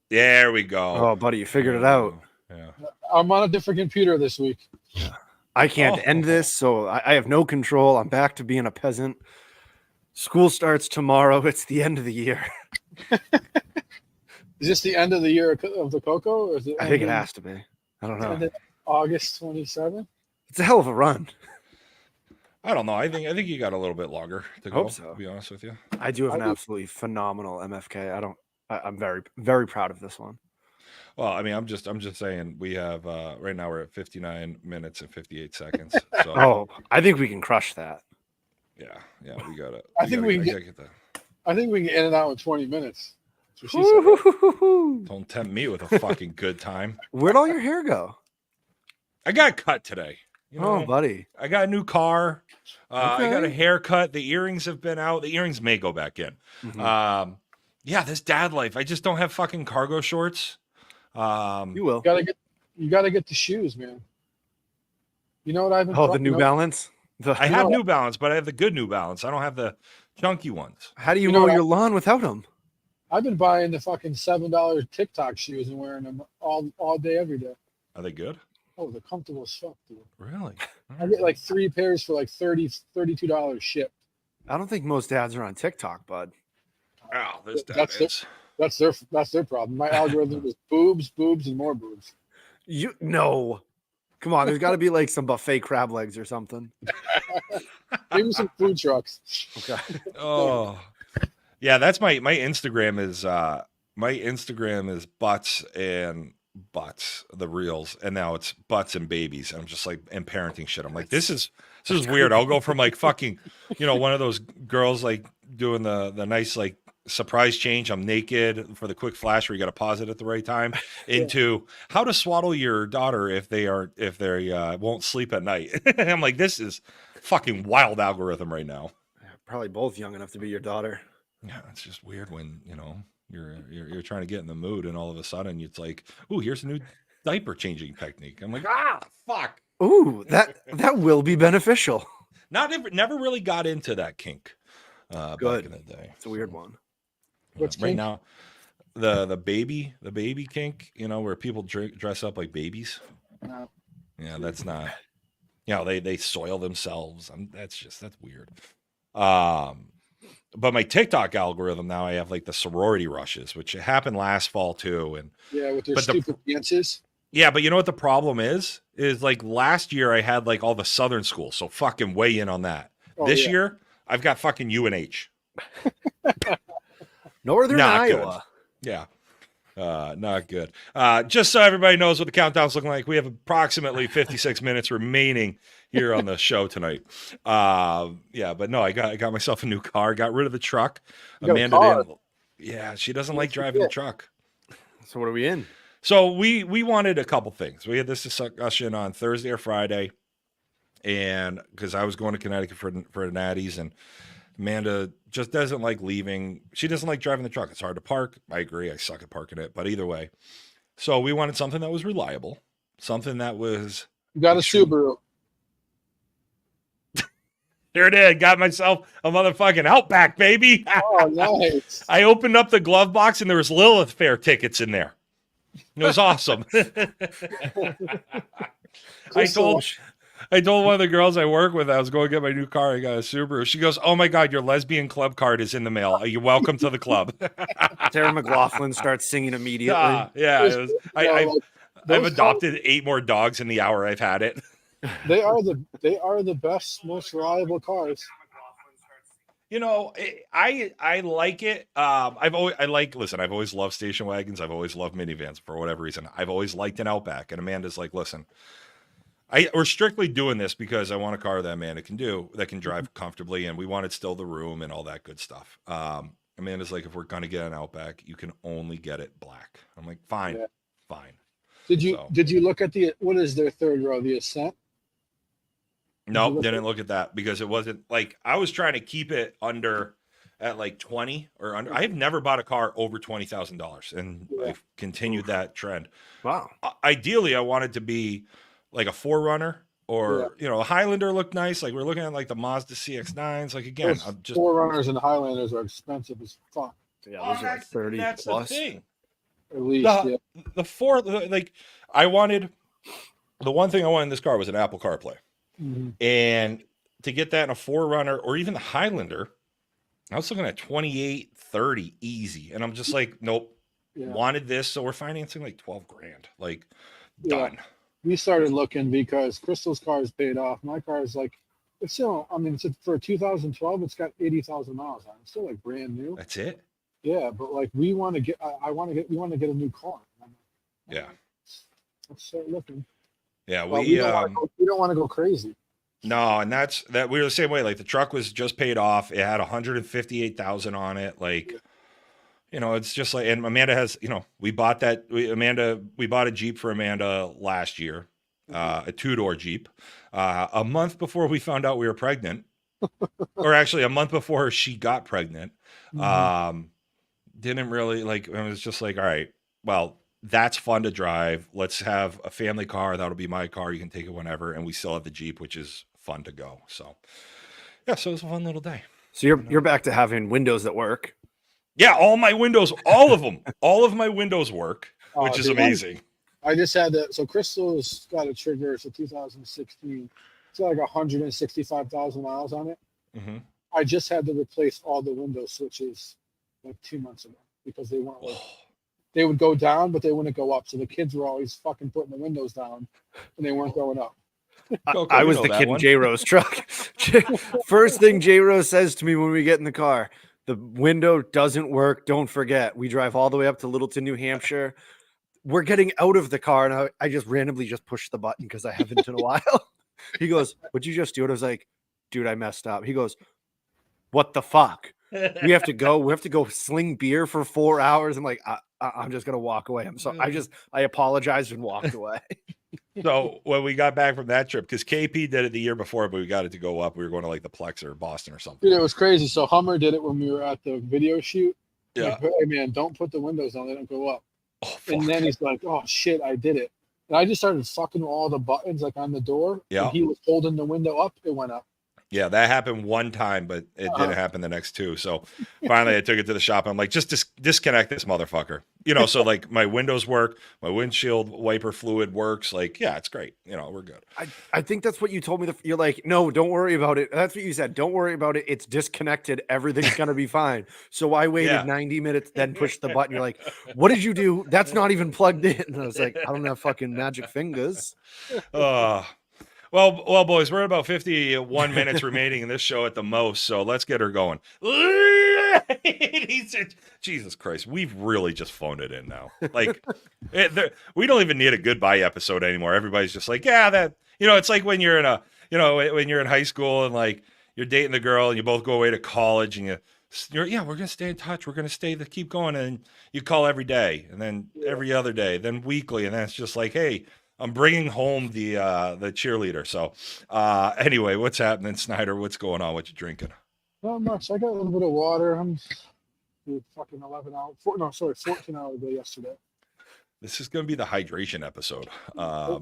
There we go. Oh, buddy, you figured it out. Yeah. I'm on a different computer this week. I can't end this, so I have no control. I'm back to being a peasant. School starts tomorrow. It's the end of the year. Is this the end of the year of the Coco? Or is it I think it has to be. I don't know. August 27th? It's a hell of a run. I don't know. I think you got a little bit longer to go. Hope so. To be honest with you, I do have an absolutely phenomenal MFK. I'm very, very proud of this one. well, I mean, I'm just saying we have right now we're at 59 minutes and 58 seconds. So Oh, I think we can crush that. yeah, we got it. I think we can get that. I think we can end it out in 20 minutes. That's what she said. Woo-hoo-hoo-hoo. Don't tempt me with a fucking good time. Where'd all your hair go? I got cut today. You know, Oh, buddy. I got a new car. I got a Okay. haircut. The earrings have been out. The earrings may go back in. Mhm. Yeah, this dad life. I just don't have fucking cargo shorts. You will. You gotta get the shoes, man. You know what I've been Oh, the New Balance. I have New Balance, but I have the good New Balance. I don't have the chunky ones. How do you You know mow what your lawn without them? I've been buying the fucking $7 TikTok shoes and wearing them all day, every day. Are they good? Oh, they're comfortable as fuck, dude. Really? I get like 3 pairs for like $32 shipped. I don't think most dads are on TikTok, bud. Oh, this dad That's is. That's their problem. My algorithm is boobs, and more boobs. You no. Come on, there's got to be like some buffet crab legs or something. Maybe some food trucks. Okay. Oh, yeah. That's my Instagram is butts and butts, the reels, and now it's butts and babies. I'm just like and parenting shit. I'm like, this is weird. I'll go from like fucking, one of those girls like doing the nice like surprise change. I'm naked for the quick flash where you got to pause it at the right time. Into how to swaddle your daughter if they won't sleep at night. I'm like, this is fucking wild algorithm right now. Probably both young enough to be your daughter. Yeah, it's just weird when you're trying to get in the mood and all of a sudden it's like, ooh, here's a new diaper changing technique. I'm like, fuck. Ooh, that will be beneficial. Never really got into that kink. Good. Back in the day. It's a weird one. What's right kink? now? The baby kink, where people dress up like babies. No. Yeah, that's not. They soil themselves. That's weird. But my TikTok algorithm now, I have like the sorority rushes, which happened last fall too, and Yeah, with their stupid dances. yeah, but you know what the problem is? Is like last year I had like all the Southern schools, so fucking weigh in on that. Oh, this yeah. year I've got fucking UNH. Northern Not Iowa. Good. Yeah. Not good. Just so everybody knows what the countdown's looking like, we have approximately 56 minutes remaining here on the show tonight. Yeah, but no, I got myself a new car, got rid of the truck. You got a Amanda car? didn't. Yeah, she doesn't like driving the truck. So what are we in? So we wanted a couple things. We had this discussion on Thursday or Friday, and because I was going to Connecticut for the Natties, and Amanda just doesn't like leaving. She doesn't like driving the truck. It's hard to park. I agree. I suck at parking it, but either way. So we wanted something that was reliable, something that was. You got a Subaru. There it is. Got myself a motherfucking Outback, baby. Oh, nice. I opened up the glove box and there was Lilith Fair tickets in there. It was awesome. I told one of the girls I work with I was going to get my new car. I got a Subaru. She goes, "Oh my God, your lesbian club card is in the mail. Are you welcome to the club?" Sarah McLaughlin starts singing immediately. Yeah. I've adopted 8 more dogs in the hour I've had it. They are the best, most reliable cars. I like it. I've always loved station wagons. I've always loved minivans for whatever reason. I've always liked an Outback. And Amanda's like, listen, we're strictly doing this because I want a car that Amanda can drive comfortably, and we wanted still the room and all that good stuff. Amanda's like, if we're gonna get an Outback, you can only get it black. I'm like, fine. Did you look at what is their third row? The Ascent? Nope, didn't look at that because it wasn't like I was trying to keep it under at like 20 or under. I have never bought a car over $20,000, and I've continued that trend. Wow. Ideally, I wanted to be like a 4Runner or a Highlander looked nice. Like we're looking at like the Mazda CX-9s. Like again, I'm just 4Runners and Highlanders are expensive as fuck. Yeah, those are like 30 that's plus. the thing. At least, The, yeah. the four, like, the one thing I wanted in this car was an Apple CarPlay. Mhm. And to get that in a 4Runner or even the Highlander, I was looking at 28, 30 easy. And I'm just like, nope, Yeah. wanted this. So we're financing like 12 grand. Like, Yeah. done. We started looking because Crystal's car is paid off. My car is like, it's still, I mean, it's for 2012, it's got 80,000 miles on it. It's still like brand new. That's it. Yeah, but like we want to get, we want to get a new car. Yeah. Let's start looking. Yeah. Well, We don't want to go crazy. no, and that's that we were the same way. Like the truck was just paid off. It had 158,000 on it. Like, you know, it's just like, and Amanda has, you know, we bought a Jeep for Amanda last year, a 2-door Jeep, a month before we found out we were pregnant, or actually a month before she got pregnant. Didn't really like, it was just like, all right, well, that's fun to drive. Let's have a family car. That'll be my car. You can take it whenever. And we still have the Jeep, which is fun to go. So yeah, so it was a fun little day. So you're back to having windows that work. Yeah, all my windows, all of them, all of my windows work, which is dude, amazing. I just had that. So Crystal's got a Trigger. It's a 2016. It's got like 165,000 miles on it. Mm-hmm. I just had to replace all the window switches like 2 months ago because they weren't like, they would go down, but they wouldn't go up. So the kids were always fucking putting the windows down and they weren't going up. Coco, I you was know the that kid in one. J Rose truck. First thing J Rose says to me when we get in the car, the window doesn't work. Don't forget. We drive all the way up to Littleton, New Hampshire. We're getting out of the car, and I just randomly just pushed the button because I haven't in a while. He goes, "What'd you just do?" And I was like, "Dude, I messed up." He goes, "What the fuck? We have to go. We have to go sling beer for 4 hours." I'm like, I'm just gonna walk away. I'm sorry. I apologized and walked away. So when we got back from that trip, because KP did it the year before, but we got it to go up. We were going to like the Plex or Boston or something. Dude, it was crazy. So Hummer did it when we were at the video shoot. Yeah. Like, hey man, don't put the windows on; they don't go up. Oh, fuck. And then he's like, "Oh shit, I did it." And I just started fucking all the buttons like on the door. Yeah. And he was holding the window up. It went up. Yeah, that happened one time, but it didn't happen the next two. So finally I took it to the shop. I'm like, just disconnect this motherfucker. You know, so like my windows work, my windshield wiper fluid works. Like, yeah, it's great. You know, we're good. I think that's what you told me. You're like, no, don't worry about it. That's what you said. Don't worry about it. It's disconnected. Everything's going to be fine. So I waited 90 minutes, then pushed the button. You're like, what did you do? That's not even plugged in. And I was like, I don't have fucking magic fingers. Well, boys, we're at about 51 minutes remaining in this show at the most, so let's get her going. Jesus Christ, we've really just phoned it in now. Like, we don't even need a goodbye episode anymore. Everybody's just like, yeah, that, you know, it's like when you're in when you're in high school and like you're dating the girl and you both go away to college and we're gonna stay in touch. We're gonna keep going, and you call every day, and then every other day, then weekly, and then it's just like, hey, I'm bringing home the cheerleader. So anyway, what's happening, Snyder? What's going on? What you drinking? Not much. I got a little bit of water. I'm fucking 14 hours ago yesterday. This is going to be the hydration episode.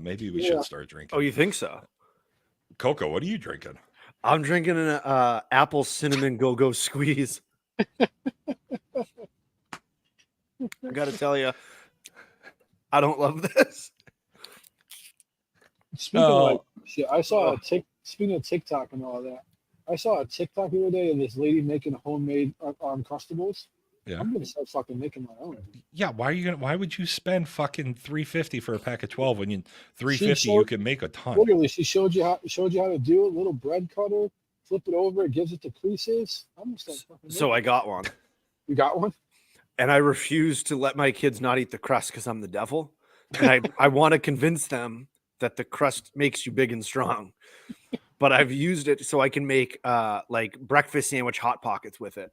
Maybe we should start drinking. Oh, you think so? Coco, what are you drinking? I'm drinking an apple cinnamon go-go squeeze. I got to tell you, I don't love this. Speaking of shit, I saw speaking of TikTok and all that, I saw a TikTok the other day of this lady making homemade Uncrustables. Yeah. I'm gonna start fucking making my own. Yeah, why would you spend fucking $3.50 for a pack of 12 when you $3.50 you can make a ton? Literally, she showed you how to do it. Little bread cutter, flip it over, it gives it the creases. I'm gonna start fucking So I got one. You got one? And I refuse to let my kids not eat the crust because I'm the devil. And I want to convince them that the crust makes you big and strong. But I've used it so I can make like breakfast sandwich hot pockets with it.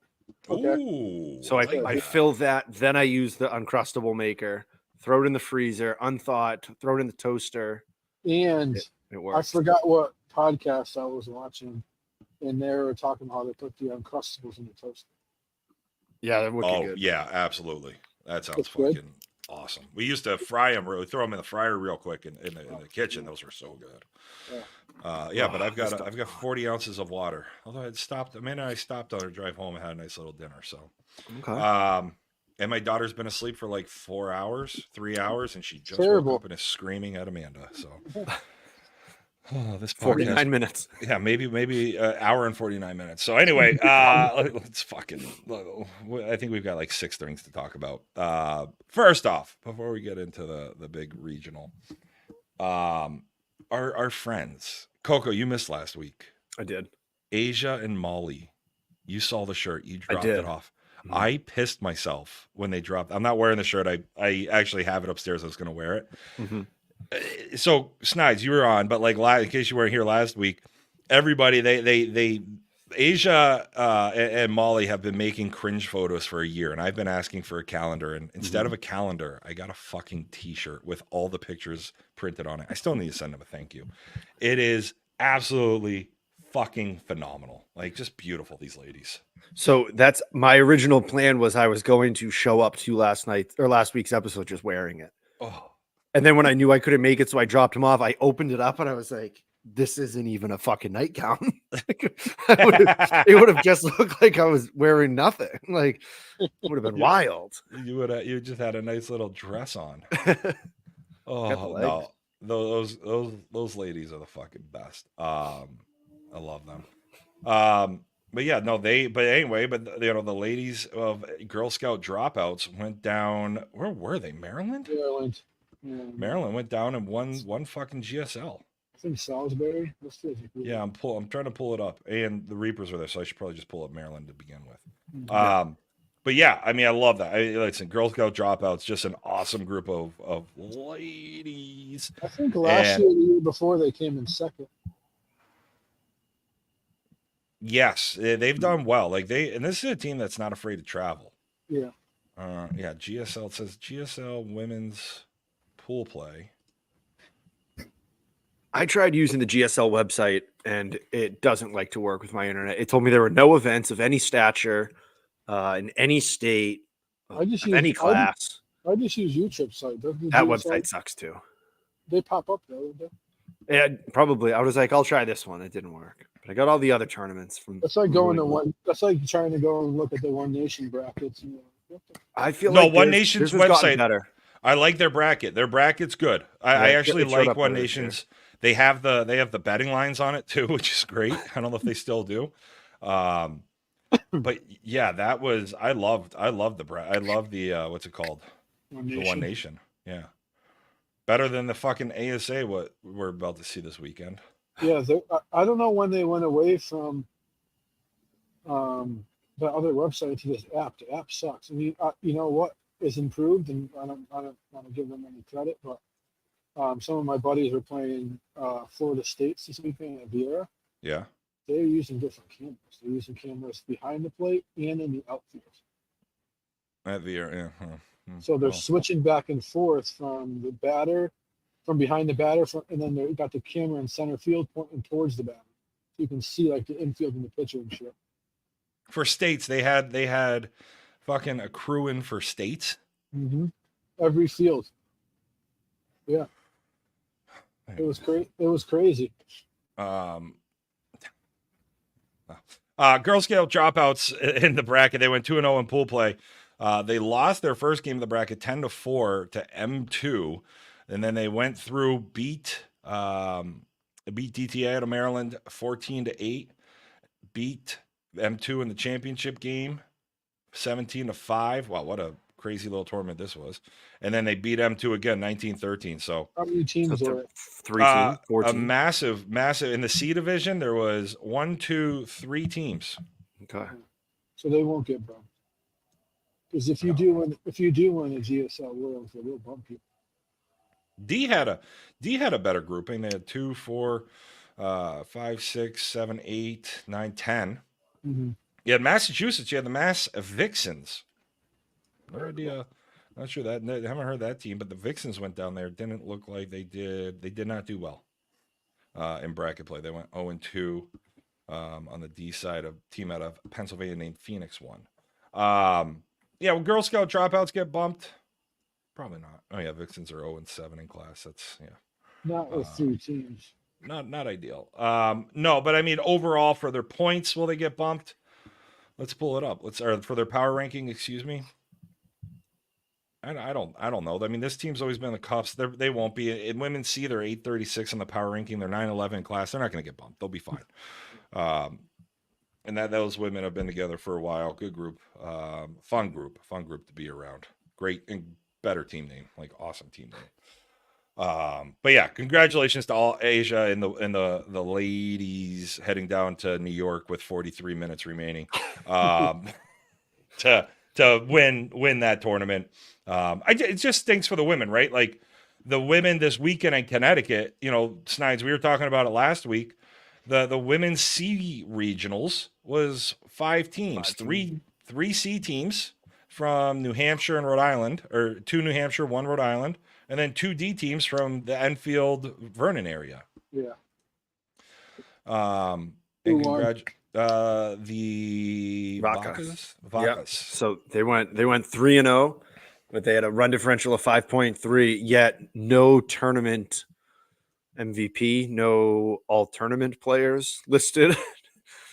Okay. Ooh, So I fill that, then I use the Uncrustable maker, throw it in the freezer, unthawed, throw it in the toaster. And it works. I forgot what podcast I was watching, and they were talking about how they put the Uncrustables in the toaster. Yeah, they're wicked good. Yeah, absolutely. That sounds That's good. fucking awesome. We used to fry them, throw them in the fryer real quick in the kitchen. Those were so good. But I've got 40 ounces of water. Although Amanda and I stopped on our drive home and had a nice little dinner. So, Okay. And my daughter's been asleep for like 4 hours, 3 hours, and she just Terrible. woke up and is screaming at Amanda. So, this podcast, 49 minutes. yeah, maybe an hour and 49 minutes. So anyway, let's fucking. I think we've got like 6 things to talk about. First off, before we get into the big regional, our friends, Coco, you missed last week. I did. Asia and Molly, you saw the shirt. You dropped did. it off. Mhm. I pissed myself when they dropped. I'm not wearing the shirt. I actually have it upstairs. I was going to wear it. Mhm. So Snides, you were on, but like in case you weren't here last week, everybody they Asia and Molly have been making cringe photos for a year, and I've been asking for a calendar. And instead of a calendar, I got a fucking T-shirt with all the pictures printed on it. I still need to send them a thank you. It is absolutely fucking phenomenal. Like, just beautiful, these ladies. So that's my original plan. Was I was going to show up to last week's episode just wearing it. Oh, And then when I knew I couldn't make it, so I dropped him off, I opened it up and I was like, this isn't even a fucking nightgown. It would have just looked like I was wearing nothing. Like, it would have been wild. you just had a nice little dress on. Oh legs. no, those ladies are the fucking best. I love them. But yeah, no, but anyway, the ladies of Girl Scout dropouts went down. Where were they? Maryland. Maryland. Yeah. Maryland went down and won fucking GSL. I think Salisbury. Let's see if you can- Yeah, I'm trying to pull it up, and the Reapers were there, so I should probably just pull up Maryland to begin with. Mhm. But yeah, I mean, I love that. Listen, Girl Scout dropouts, just an awesome group of ladies. I think last year, or the year before, they came in second. Yes, they've done well. Like and this is a team that's not afraid to travel. Yeah. Yeah, GSL, it says GSL women's pool play. I tried using the GSL website and it doesn't like to work with my internet. It told me there were no events of any stature in any state, I just of use- any I- class. I just use U-Trip site. Doesn't the That GSL website sucks too. They pop up though. don't they? Yeah, probably. I was like, I'll try this one. It didn't work. But I got all the other tournaments from. That's like going to Really one. That's like trying to go and look at the One Nation brackets. And, what the- I feel No, like One theirs- Nation's theirs has gotten website- better. I like their bracket. Their bracket's good. I Yeah, actually it showed like up One earlier, Nation's. They have the betting lines on it too, which is great. I don't know if they still do. But yeah, that was I loved the I love the what's it called? One The Nation. One Nation. Yeah. Better than the fucking ASA what we're about to see this weekend. Yeah, I don't know when they went away from the other website to this app. The app sucks. I mean, you know what is improved, and I don't want to give them any credit, but some of my buddies were playing Florida States this weekend at Vieira. Yeah. They're using different cameras. They're using cameras behind the plate and in the outfield. At the yeah. So they're Oh. switching back and forth from the batter, from behind the batter, and then they got the camera in center field pointing towards the batter. So you can see like the infield and the pitcher and shit. For states, they had fucking a crew in for states. Mm-hmm. Every field. Yeah, it was crazy. It was crazy. Girl Scout dropouts in the bracket. They went 2-0 in pool play. They lost their first game of the bracket 10-4 to M2, and then they went through beat DTA out of Maryland 14-8, beat M2 in the championship game 17-5. Wow, what a crazy little tournament this was. And then they beat M2 again 19-13. So How many teams So were it? 3 teams, 4 a teams. massive in the C division. There was 1, 2, 3 teams. Okay. So they won't get bumped. Because if you do win a GSL Worlds, they will bump you. D had a better grouping. They had 2, 4, 5, 6, 7, 8, 9, 10. Mm-hmm. You had Massachusetts. You had the Mass Vixens. No idea. Not sure that. I haven't heard that team, but the Vixens went down there. Didn't look like they did. They did not do well in bracket play. They went 0-2 on the D side. A team out of Pennsylvania named Phoenix won. Yeah, well, Girl Scout dropouts get bumped. Probably not. Oh yeah, Vixens are 0-7 in class. That's Not with 3 teams. not ideal. No, but I mean overall for their points, will they get bumped? Let's pull it up. Or for their power ranking, excuse me. I don't know. I mean, this team's always been the Cups. They won't be in women's C. They're 836 in the power ranking. They're 911 class. They're not going to get bumped. They'll be fine. And those women have been together for a while. Good group, fun group to be around. Great and better team name, like awesome team name. But yeah, congratulations to all Asia and the ladies heading down to New York with 43 minutes remaining to win that tournament. It just stinks for the women, right? Like the women this weekend in Connecticut. Snides, we were talking about it last week. The women's C regionals was 5 teams, three C teams from New Hampshire and Rhode Island, or 2 New Hampshire, 1 Rhode Island, and then 2 D teams from the Enfield Vernon area. Yeah. And the Vacas. Vacas. Yep. So they went 3-0, but they had a run differential of 5.3, yet no tournament MVP, no all tournament players listed.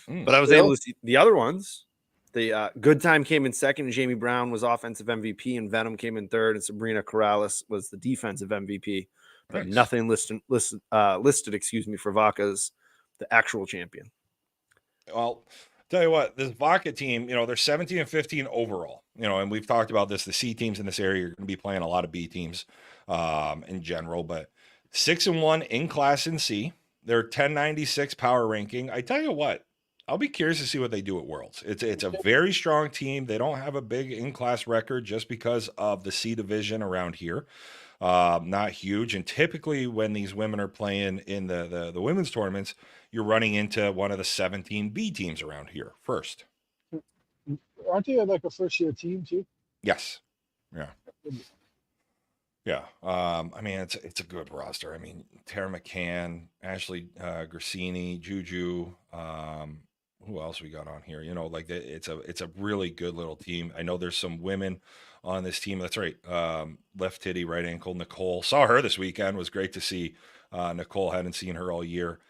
But I was able to see the other ones. The Good Time came in second, and Jamie Brown was offensive MVP, and Venom came in third, and Sabrina Corrales was the defensive MVP. But Nice. nothing listed, for Vaca's, the actual champion. Well, tell you what, this Vaca team, they're 17 and 15 overall, and we've talked about this. The C teams in this area are going to be playing a lot of B teams in general, but 6-1 in class in C. They're 1096 power ranking. I tell you what, I'll be curious to see what they do at Worlds. It's a very strong team. They don't have a big in-class record just because of the C division around here. Not huge. And typically when these women are playing in the women's tournaments, you're running into one of the 17 B teams around here first. Aren't they like a first-year team too? Yes. Yeah. Yeah. I mean, it's a good roster. I mean, Tara McCann, Ashley Grassini, Juju, who else we got on here? It's a really good little team. I know there's some women on this team. That's right. Left titty, right ankle, Nicole. Saw her this weekend. Was great to see Nicole. Hadn't seen her all year.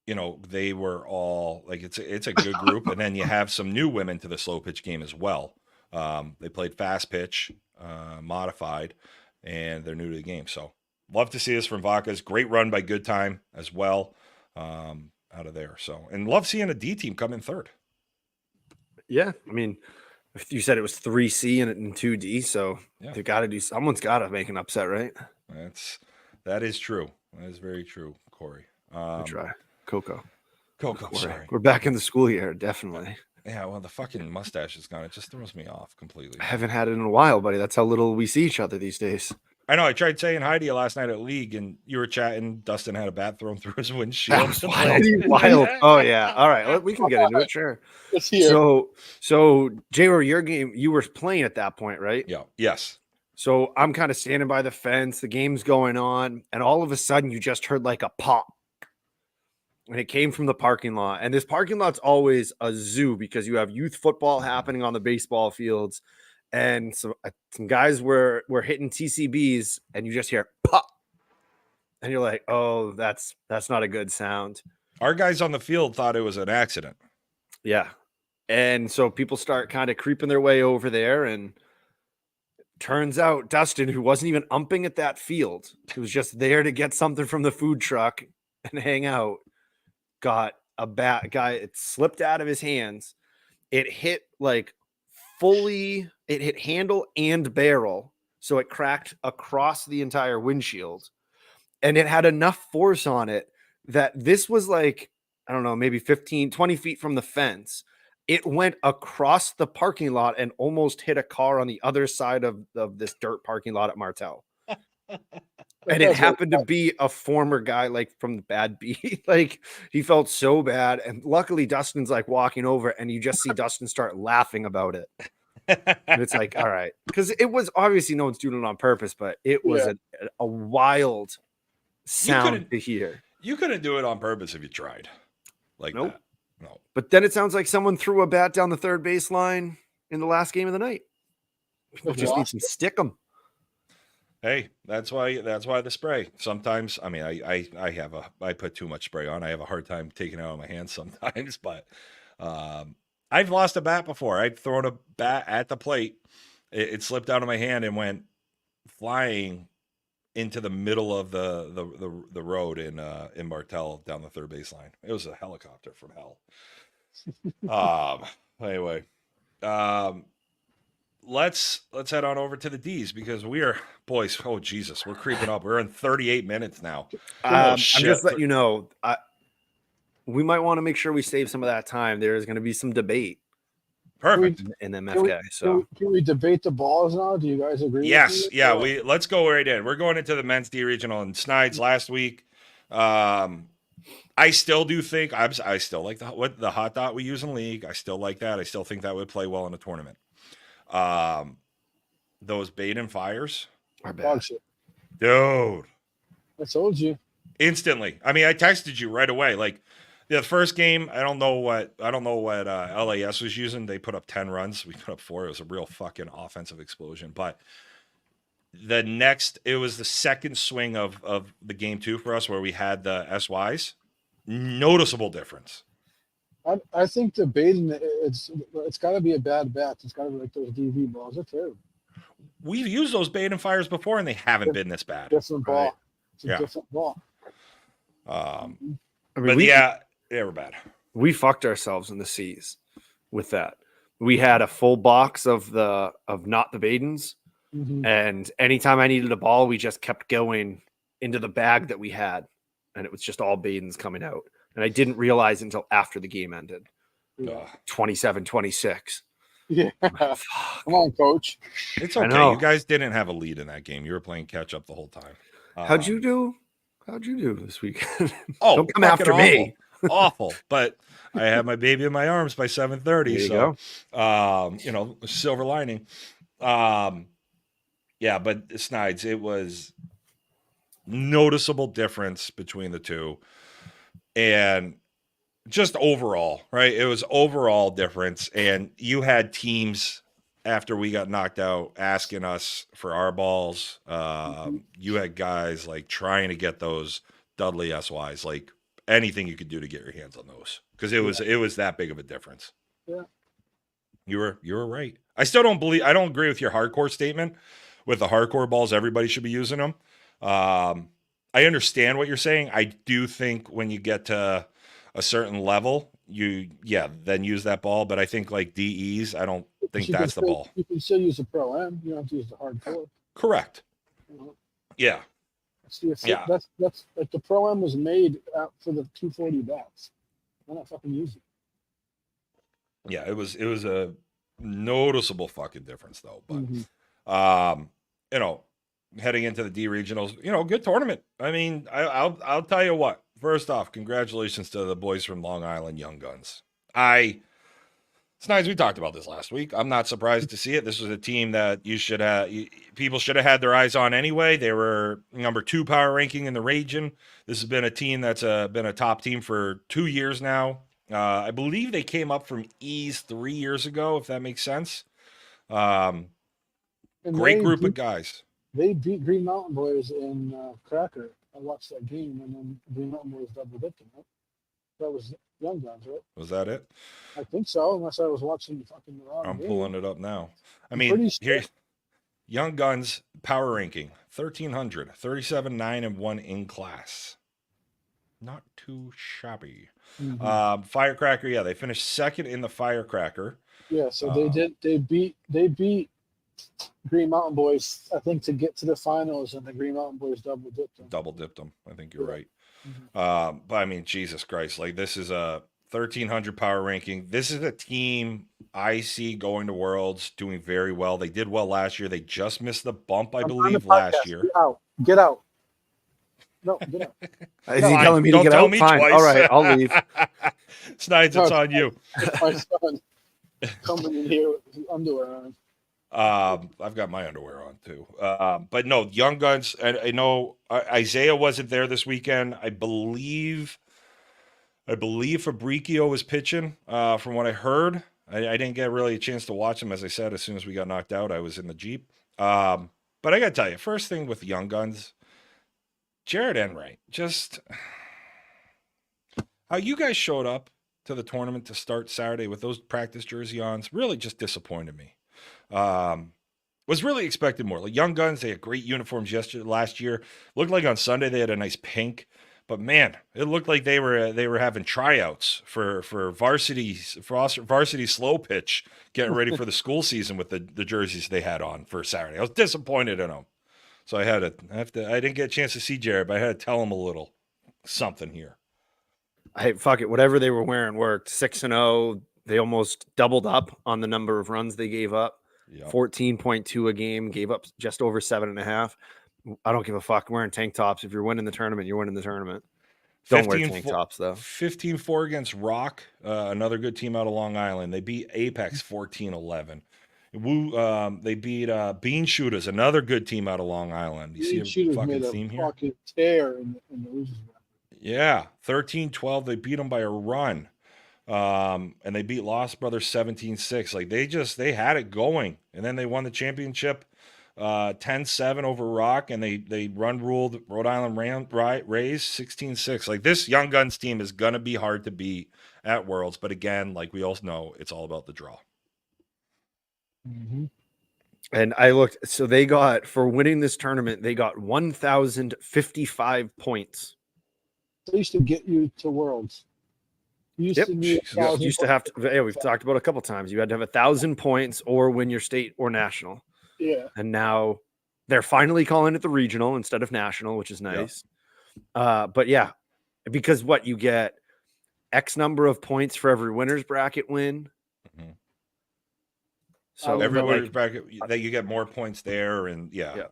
They were all like, it's a good group. And then you have some new women to the slow pitch game as well. They played fast pitch, modified, and they're new to the game. So love to see this from Vacas. Great run by Good Time as well. Out of there. So, and love seeing a D team come in third. Yeah. I mean, you said it was 3C and 2D. So Yeah. they got to someone's got to make an upset, right? That is true. That is very true, Corey. Try Coco. Sorry. We're back in the school year. Definitely. Yeah. Well, the fucking mustache is gone. It just throws me off completely. I haven't had it in a while, buddy. That's how little we see each other these days. I know. I tried saying hi to you last night at League, and you were chatting. Dustin had a bat thrown through his windshield. Wild. Oh yeah. All right. We can get into it. Sure. Let's hear. So J-Ro, your game, you were playing at that point, right? Yeah. Yes. So I'm kind of standing by the fence. The game's going on, and all of a sudden, you just heard like a pop, and it came from the parking lot. And this parking lot's always a zoo because you have youth football happening on the baseball fields. And some guys were hitting TCBs, and you just hear pop, and you're like, "Oh, that's not a good sound." Our guys on the field thought it was an accident. Yeah, and so people start kind of creeping their way over there, and turns out Dustin, who wasn't even umping at that field, who was just there to get something from the food truck and hang out, got a bat. Guy, it slipped out of his hands. It hit like fully. It hit handle and barrel, so it cracked across the entire windshield, and it had enough force on it that this was like, I don't know, maybe 15, 20 feet from the fence. It went across the parking lot and almost hit a car on the other side of this dirt parking lot at Martel. And it happened to be a former guy, like from the Bad B. Like he felt so bad. And luckily Dustin's like walking over, and you just see Dustin start laughing about it. And it's like, all right, because it was obviously no one's doing it on purpose, but it was a wild sound to hear. You couldn't do it on purpose if you tried. Like Nope. that. No. But then it sounds like someone threw a bat down the third baseline in the last game of the night. People just need some stick 'em. Hey, that's why the spray. Sometimes, I mean, I put too much spray on. I have a hard time taking it out of my hands sometimes, but I've lost a bat before. I've thrown a bat at the plate it slipped out of my hand and went flying into the middle of the road in Martel down the third baseline. It was a helicopter from hell. Anyway, let's head on over to the D's because we are boys. Oh Jesus, we're creeping up. We're in 38 minutes now. I'm shit. just letting you know, we might want to make sure we save some of that time. There is going to be some debate Perfect. in MFK. So Can we debate the balls now? Do you guys agree? with Yes, me? yeah. Or- Let's go right in. We're going into the men's D regional and Snides last week. I still do think I still like the hot dot we use in league. I still like that. I still think that would play well in a tournament. Those bait and fires, are bad. Dog shit. dude, I told you. instantly. I mean, I texted you right away. Like the first game, I don't know what LAS was using. They put up 10 runs. We put up 4. It was a real fucking offensive explosion. But it was the second swing of the game 2 for us where we had the SYs. Noticeable difference. I think the baiting it's got to be a bad bat. It's got to be like those DV balls. They're terrible. We've used those bait and fires before, and they haven't been this bad. Different ball. Right. It's a Yeah. different ball. I mean, But yeah, we're bad. we fucked ourselves in the C's with that. We had a full box of not the Badens, Mhm. and anytime I needed a ball, we just kept going into the bag that we had, and it was just all Badens coming out. And I didn't realize until after the game ended. Yeah. 27-26. Yeah. Fuck. Come on, coach. It's I okay. know. You guys didn't have a lead in that game. You were playing catch up the whole time. How'd you do? How'd you do this weekend? Oh, Don't come fucking after me. Awful. But I had my baby in my arms by 7:30. There you So go. silver lining. Yeah, but Snides, it was noticeable difference between the two. And just overall, right? It was overall difference. And you had teams after we got knocked out asking us for our balls. You had guys like trying to get those Dudley SYs, like anything you could do to get your hands on those. Because it was that big of a difference. Yeah. You were right. I don't agree with your hardcore statement with the hardcore balls. Everybody should be using them. I understand what you're saying. I do think when you get to a certain level, then use that ball. But I think like DEs, I don't think You can that's the still- ball. You can still use the Pro M. You don't have to use the hardcore. Correct. You know? Yeah. Yeah. That's like the Pro M was made out for the 240 bats. Why not fucking use it? Yeah. It was a noticeable fucking difference though. But Mhm. heading into the D regionals, good tournament. I mean, I'll tell you what. First off, congratulations to the boys from Long Island Young Guns. Snides, we talked about this last week. I'm not surprised to see it. This was a team that people should have had their eyes on anyway. They were number 2 power ranking in the region. This has been a team that's been a top team for 2 years now. I believe they came up from E's 3 years ago, if that makes sense. And Great they group of beat- guys. They beat Green Mountain Boys in Cracker. I watched that game, and then Green Mountain Boys double dipped them. Right? That was Young Guns, right? Was that it? I think so, unless I was watching fucking the wrong I'm game. pulling it up now. I I'm mean, pretty sure- here, Young Guns power ranking 1,300, 37, 9, and 1 in class. Not too shabby. Mhm. Firecracker, yeah, they finished second in the Firecracker. Yeah, so they beat Green Mountain Boys, I think, to get to the finals, and the Green Mountain Boys double dipped them. Double dipped them. I think you're Yeah. right. But I mean, Jesus Christ, like this is a 1,300 power ranking. This is a team I see going to Worlds, doing very well. They did well last year. They just missed the bump, I I'm on the believe, last podcast. year. Get out. Get out. No, get out. Is he Fine, telling me to don't get tell out? me Fine. twice. All right, I'll leave. Snides, it's on you. My son coming in here with his underwear on. I've got my underwear on too. But no, Young Guns. I know Isaiah wasn't there this weekend. I believe Fabricio was pitching. From what I heard, I didn't get really a chance to watch him. As I said, as soon as we got knocked out, I was in the Jeep. But I got to tell you, first thing with Young Guns, Jared Enright, just how you guys showed up to the tournament to start Saturday with those practice jersey ons really just disappointed me. Was really expecting more. Like Young Guns, they had great uniforms last year. Looked like on Sunday they had a nice pink, but man, it looked like they were having tryouts for varsity slow pitch, getting ready for the school season with the jerseys they had on for Saturday. I was disappointed in them, so I didn't get a chance to see Jared, but I had to tell him a little something here. Hey, fuck it. Whatever they were wearing worked. 6-0. They almost doubled up on the number of runs they gave up. Yep. 14.2 a game, gave up just over 7.5. I don't give a fuck wearing tank tops. If you're winning the tournament, you're winning the tournament. Don't wear tank tops, though. 15-4 against Rock, another good team out of Long Island. They beat Apex 14-11. They beat Bean Shooters, another good team out of Long Island. You see a Shooters fucking made a theme here? fucking tear in the losers bracket. Yeah, 13-12. They beat them by a run. And they beat Lost Brothers 17-6. Like they had it going. And then they won the championship 10-7 over Rock, and they run ruled Rhode Island Rays 16-6. Like this Young Guns team is gonna be hard to beat at Worlds, but again, like we all know, it's all about the draw. Mm-hmm. And I looked, so they got, for winning this tournament, they got 1,055 points. They used to get you to Worlds. You used Yep. to need Jesus. 1,000 Used to have to, yeah, we've talked about it a couple times. You had to have 1,000 points or win your state or national. Yeah. And now they're finally calling it the regional instead of national, which is nice. But yeah, because what you get X number of points for every winner's bracket win. Mhm. So Every but, winner's bracket that you get more points there, and Yeah.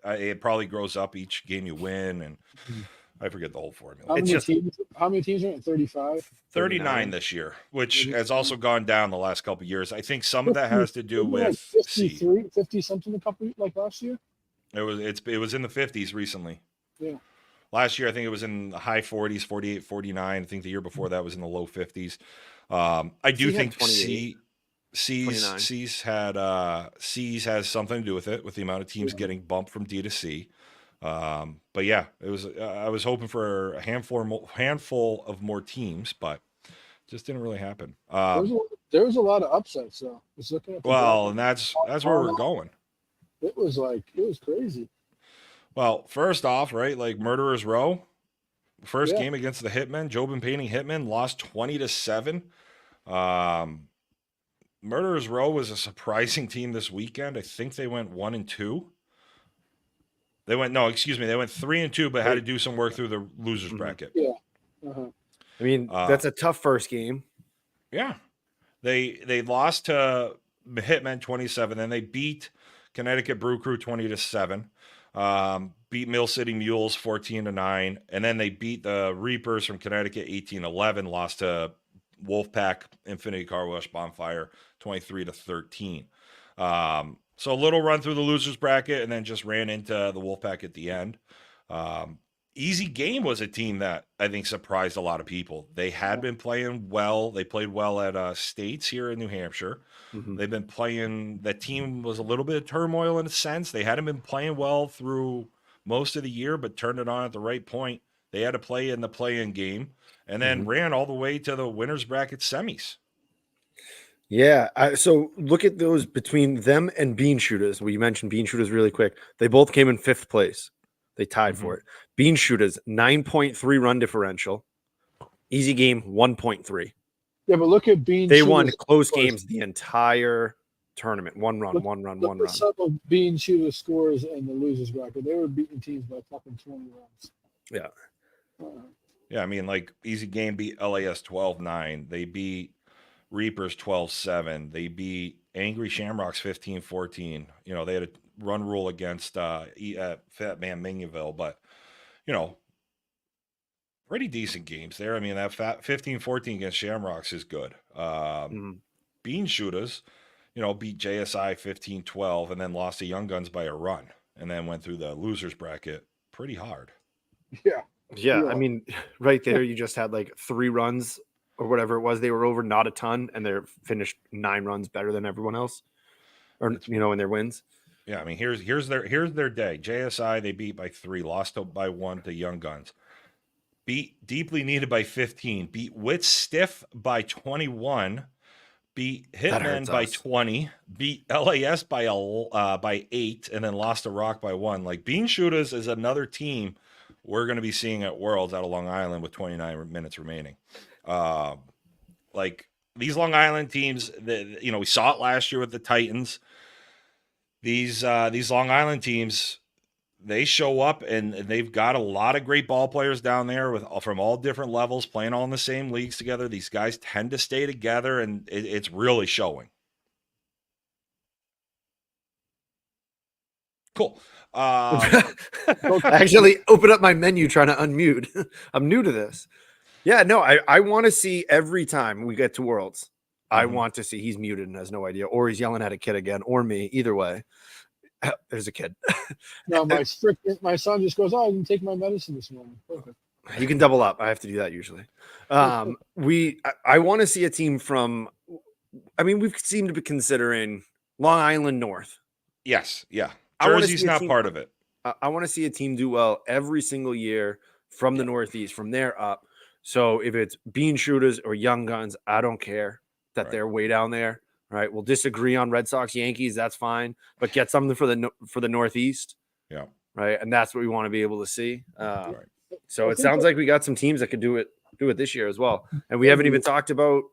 it probably grows up each game you win, and Mhm. I forget the whole formula. How It's many just- teams? How many teams are in 35? 39 this year, which 39. has also gone down the last couple of years. I think some of that has to do Wasn't it like with 53, 50 something a couple like last year. It was in the 50s recently. Yeah. Last year I think it was in the high 40s, 48, 49. I think the year before that was in the low 50s. I do C had think 28, C's 29. C's has something to do with it, with the amount of teams Yeah. getting bumped from D to C. But yeah, it was. I was hoping for a handful of more teams, but just didn't really happen. There was a lot of upsets though. Just looking at the Well, and bracket, that's where we're going. it was crazy. Well, first off, right, like Murderers Row, first Yeah. game against the Hitmen, Jobin Painting Hitmen lost 20-7. Murderers Row was a surprising team this weekend. I think they went 1-2. They went 3-2, but had to do some work through the losers Mhm. bracket. Uh-huh. I mean, that's a tough first game. Yeah. They lost to Hitmen 27, then they beat Connecticut Brew Crew 20-7. Beat Mill City Mules 14-9, and then they beat the Reapers from Connecticut 18-11, lost to Wolfpack Infinity Car Wash Bonfire 23-13. So a little run through the losers bracket, and then just ran into the Wolfpack at the end. Easy Game was a team that I think surprised a lot of people. They had been playing well. They played well at States here in New Hampshire. Mhm. They've been playing. That team was a little bit of turmoil in a sense. They hadn't been playing well through most of the year, but turned it on at the right point. They had to play in the play-in game, and then ran all the way to the winners bracket semis. Yeah. So look at those between them and Bean Shooters. We mentioned Bean Shooters really quick. They both came in 5th place. They tied for it. Bean Shooters, 9.3 run differential. Easy Game, 1.3. Yeah, but look at Bean. They won Shooter's close scores. games the entire tournament. One run. Look at some of Bean Shooter's scores in the losers bracket. They were beating teams by fucking 20 runs. Yeah. Yeah, I mean, like Easy Game beat LAS 12-9. They beat Reapers 12-7. They beat Angry Shamrocks 15-14. You know, they had a run rule against Fat Man Mingyville, but pretty decent games there. I mean, that 15-14 against Shamrocks is good. Bean Shooters, beat JSI 15-12 and then lost to Young Guns by a run, and then went through the losers bracket pretty hard. Yeah. Yeah. Yeah. I mean, right there, you just had like 3 runs or whatever it was. They were over, not a ton, and they're finished 9 runs better than everyone else, or in their wins. Yeah, I mean, here's their day. JSI, they beat by 3, lost by 1 to Young Guns. Beat Deeply Needed by 15, beat Wit Stiff by 21, beat That Hitmen hurts by us. 20, beat LAS by 8, and then lost to Rock by 1. Like Bean Shooters is another team we're going to be seeing at Worlds out of Long Island with 29 minutes remaining. Like these Long Island teams, we saw it last year with the Titans. These Long Island teams, they show up and they've got a lot of great ball players down there from all different levels playing all in the same leagues together. These guys tend to stay together, and it's really showing. Cool. I actually open up my menu trying to unmute. I'm new to this. Yeah, no, I want to see every time we get to Worlds. I want to see he's muted and has no idea, or he's yelling at a kid again, or me. Either way, there's a kid. No, my son just goes, "Oh, I didn't take my medicine this morning." Perfect. You can double up. I have to do that usually. I want to see a team from. I mean, we've seemed to be considering Long Island North. Yes, yeah. I wanna Jersey's see a not team- part of it. I want to see a team do well every single year from the Northeast, from there up. So if it's Bean Shooters or Young Guns, I don't care that Right. they're way down there. Right? We'll disagree on Red Sox, Yankees. That's fine, but get something for the Northeast. Yeah. Right, and that's what we want to be able to see. Right. So I it think sounds that- like we got some teams that could do it this year as well, and we haven't even talked about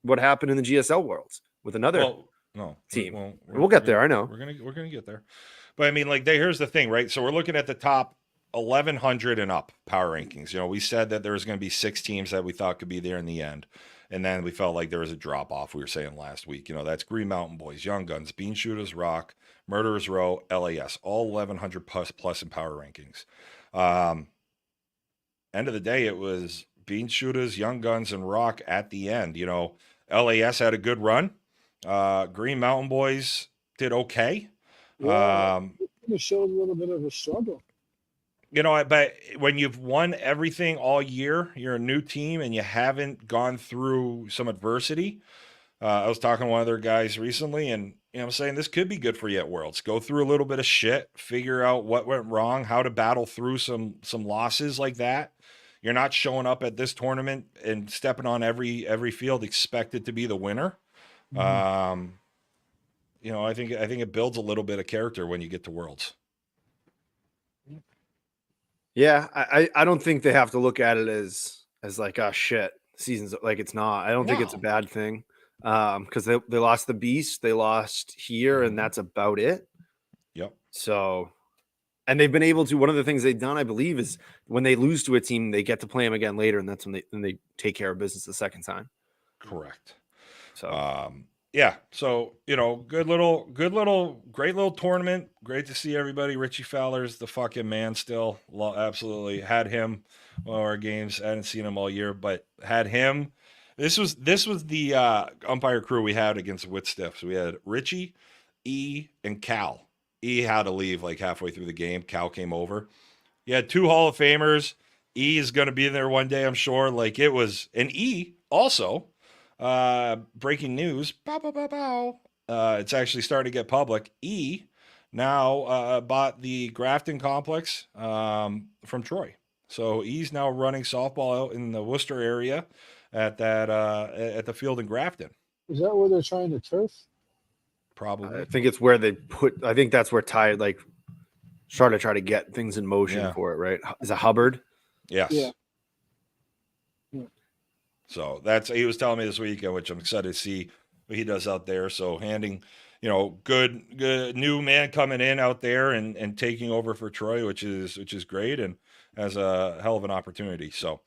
what happened in the GSL Worlds with another. Well, no team. We'll get there. I know. We're gonna get there, but I mean, like, here's the thing, right? So we're looking at the top 1,100 and up power rankings. We said that there was going to be 6 teams that we thought could be there in the end, and then we felt like there was a drop off. We were saying last week, that's Green Mountain Boys, Young Guns, Bean Shooters, Rock, Murderers Row, LAS, all 1,100 plus in power rankings. End of the day, it was Bean Shooters, Young Guns, and Rock at the end. LAS had a good run. Green Mountain Boys did okay. Yeah, it showed a little bit of a struggle. But when you've won everything all year, you're a new team and you haven't gone through some adversity. I was talking to one of their guys recently, and I'm saying this could be good for you at Worlds. Go through a little bit of shit, figure out what went wrong, how to battle through some losses like that. You're not showing up at this tournament and stepping on every field expected to be the winner. I think it builds a little bit of character when you get to Worlds. Yeah, I don't think they have to look at it as like, oh shit, season's like, it's not. I don't think it's a No. bad thing. Because they lost the Beast, they lost here, and that's about it. Yep. So, and they've been able to. One of the things they've done, I believe, is when they lose to a team, they get to play them again later, and that's when they take care of business the second time. Correct. So, yeah. So, great little tournament. Great to see everybody. Richie Fowler's the fucking man still. Absolutely had him on our games. I hadn't seen him all year, but had him. This was the umpire crew we had against Whitstiff. So we had Richie, E, and Cal. E had to leave like halfway through the game. Cal came over. You had 2 Hall of Famers. E is going to be there one day, I'm sure. Like, it was an E also. Breaking news. Bow, bow, bow, bow. It's actually starting to get public. E now bought the Grafton complex from Troy. So E's now running softball out in the Worcester area at the field in Grafton. Is that where they're trying to turf? Probably. I think it's where they put. I think that's where Ty started to try to get things in motion for it. Right? Is it Hubbard? Yes. Yeah. So he was telling me this weekend, which I'm excited to see what he does out there. So handing, good new man coming in out there and taking over for Troy, which is great and has a hell of an opportunity. So,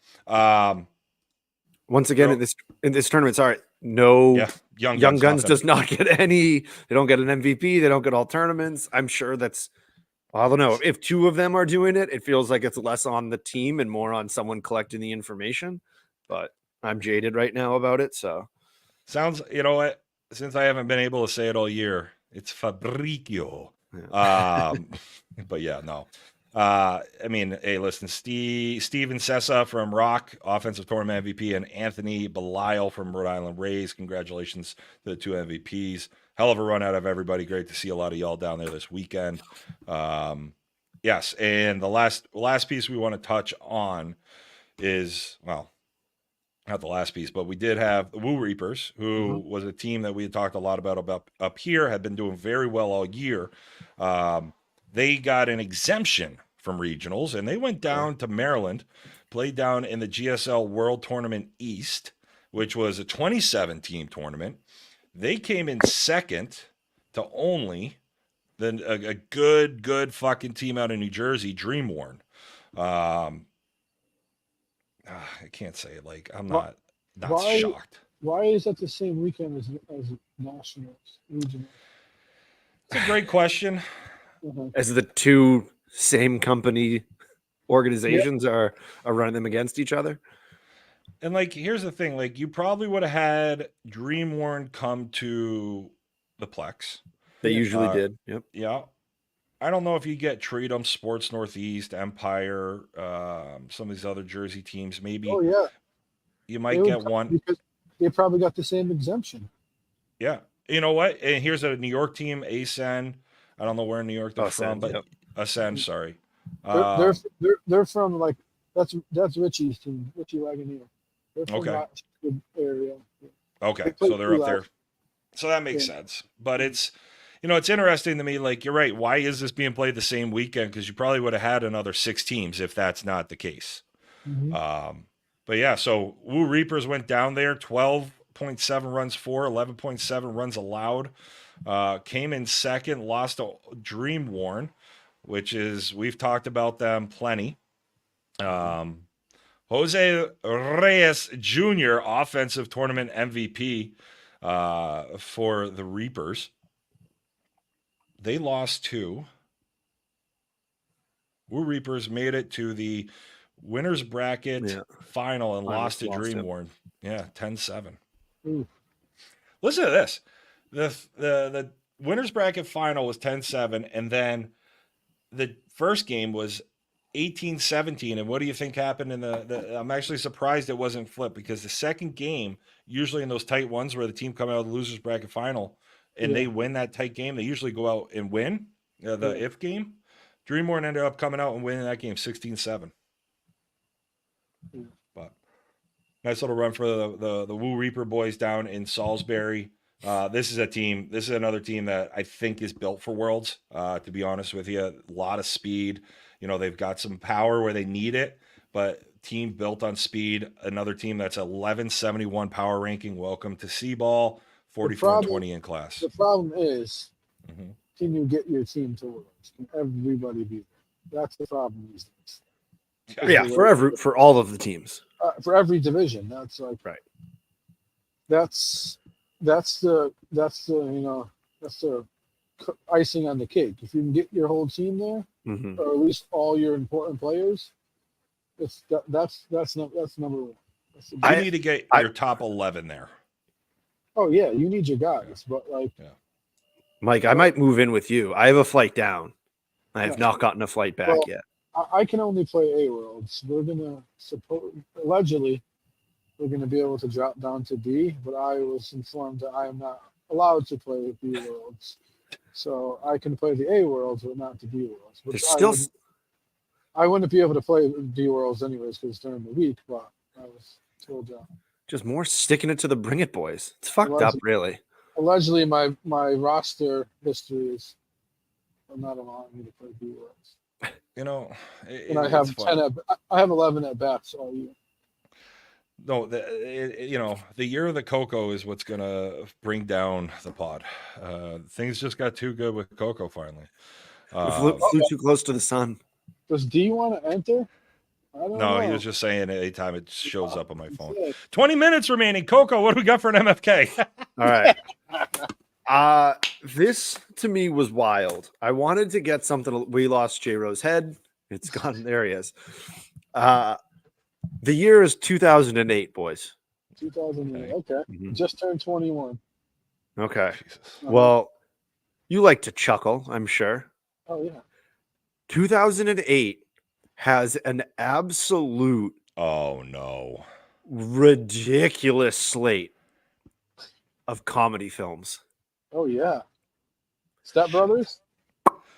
once again, in this tournament, sorry, no, Young Guns does not get any. They don't get an MVP. They don't get all tournaments. I'm sure I don't know. If 2 of them are doing it, it feels like it's less on the team and more on someone collecting the information. But I'm jaded right now about it. So sounds, what? Since I haven't been able to say it all year, it's Fabricio. Yeah. But yeah, no. Hey, listen, Steven Sessa from Rock, offensive tournament MVP, and Anthony Belisle from Rhode Island Rays. Congratulations to the 2 MVPs. Hell of a run out of everybody. Great to see a lot of y'all down there this weekend. Yes, and the last piece we want to touch on is, not the last piece, but we did have the Woo Reapers, who was a team that we had talked a lot about up here, had been doing very well all year. They got an exemption from regionals, and they went down to Maryland, played down in the GSL World Tournament East, which was a 27-team tournament. They came in second to only then a good fucking team out in New Jersey, Dreamworn. I can't say it. Like, I'm not why- shocked. Why is that the same weekend as nationals, regional? It's a great question. As the two same company organizations are running them against each other. And like, here's the thing: like, you probably would have had Dreamworn come to the Plex. They usually Uh, did. Yep. Yeah. I don't know if you get Treatum, Sports Northeast, Empire, some of these other Jersey teams. Maybe Oh yeah, you They might would get come one. because they probably got the same exemption. Yeah. You know what? And here's a New York team, Ascend. I don't know where in New York they're Ascend, from, but yep. Ascend, sorry. They're from like that's Richie's team, Richie Wagoneer. They're from Okay. that area. Okay, They played so they're up through there. last- So that makes Yeah. sense. But it's, it's interesting to me. Like, you're right. Why is this being played the same weekend? Because you probably would have had another 6 teams if that's not the case. Mhm. But yeah, so Woo Reapers went down there, 12.7 runs for, 11.7 runs allowed. Came in second, lost to Dreamworn, which is, we've talked about them plenty. Jose Reyes Jr., offensive tournament MVP for the Reapers. They lost to Woo Reapers, made it to the winners bracket Yeah. final and Finals, lost to lost him. Dreamworn. Yeah, 10-7. Ooh. Listen to this. The winners bracket final was 10-7, and then the first game was 18-17. And what do you think happened in I'm actually surprised it wasn't flipped, because the second game, usually in those tight ones where the team come out of the losers bracket final and they win that tight game, they usually go out and win the Yeah. if game. Dreamworn ended up coming out and winning that game 16-7. Yeah. But nice little run for the Woo Reaper boys down in Salisbury. This is another team that I think is built for Worlds, to be honest with you. A lot of speed. They've got some power where they need it, but team built on speed. Another team that's 1171 power ranking. Welcome to C-Ball, 44-20 in class. The problem is, Mhm. can you get your team to Worlds? Can everybody be there? That's the problem these days. Yeah, for all of the teams. For every division, that's like Right. That's the icing on the cake. If you can get your whole team there, Mhm. or at least all your important players, that's number one. That's the You big- need to get your top 11 there. oh yeah, you need your guys, but like Mike, I might move in with you. I have a flight down. I have Yeah. not gotten a flight back Well, yet. I can only play A Worlds. We're gonna allegedly we're gonna be able to drop down to B, but I was informed that I am not allowed to play B Worlds. So I can play the A Worlds, but not the B Worlds. Which There's still I wouldn't be able to play B Worlds anyways because it's during the week, but I was told that. just more sticking it to the Bring It boys. It's fucked Was up, it? really. Allegedly, my roster history is not allowing me to play B Worlds, and I have it's fun. I have 11 at bats all year. No, the year of the Coco is what's gonna bring down the pod. Things just got too good with Coco finally. Flew too close to the sun. Does D want to enter? I don't know. No, he was just saying anytime it shows up on my phone. Yeah. 20 minutes remaining. Coco, what do we got for an MFK? All right. This to me was wild. I wanted to get something. We lost J Rose head. It's gone. There he is. The year is 2008, boys. 2008. Okay. Mhm. Just turned 21. Okay. Jesus. Well, you like to chuckle, I'm sure. Oh yeah. 2008 has an absolute Oh no. ridiculous slate of comedy films. Oh yeah. Step Brothers.